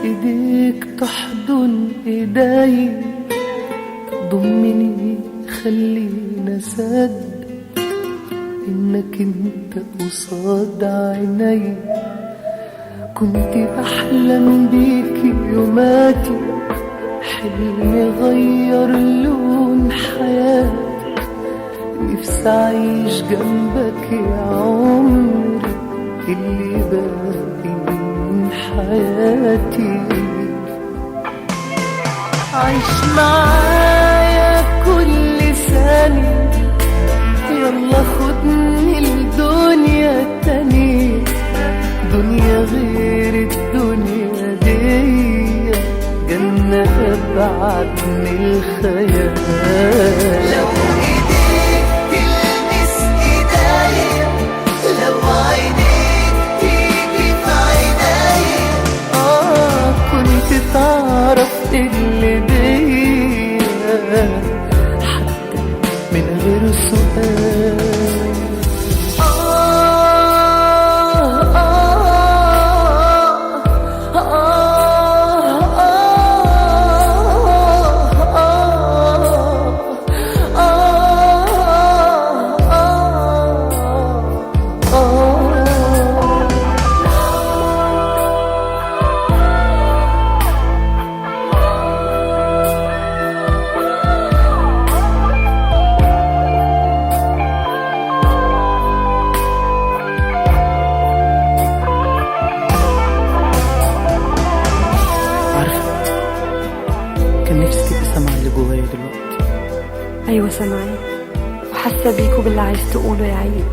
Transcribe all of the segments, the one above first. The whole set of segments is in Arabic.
ايديك تحضن ايدي، ضمني خلينا صدق انك انت قصاد عيني. كنت بحلم بيك يوماتي، حلمي غير لون حياتي. نفسي اعيش جنبك يا عمري اللي باقي من حياتي. عيش معايا كل ثانية، يلا خدني لدنيا تانية، دنيا غير الدنيا دي، جنة أبعد من الخيال. لو إيديك تلمس إيديا، لو عينيك تيجي في عينيا، كنت تعرف اللي بيا حتى من غير سؤال. كان نفسي تبقي سامعة اللي جوايا دلوقتي. أيوة سامعين وحاسة بيك وباللي عايز تقوله يا عيد.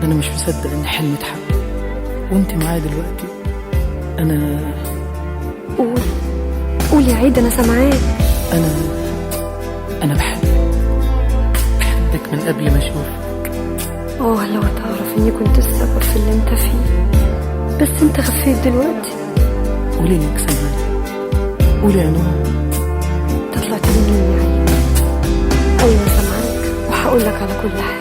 أنا مش مصدق إن حلمي اتحقق وأنت معايا دلوقتي. قول يا عيد، أنا سامعاك. أنا بحبك من قبل ما أشوفك. لو تعرف إني كنت السبب في اللي أنت فيه، بس أنت خفيت دلوقتي. قولي إنك سامعاني، قولي يا نور. أنت طلعت مني يا عيد. أيوة سامعاك وهقول لك على كل حاجة.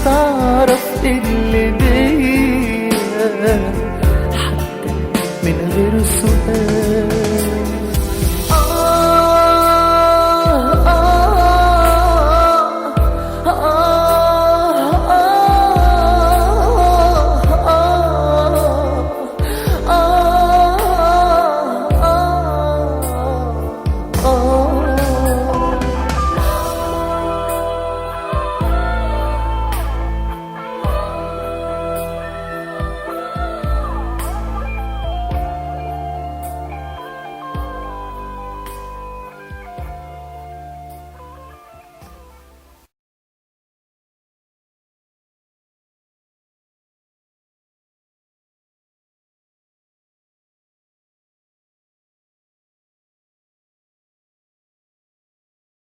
تعرف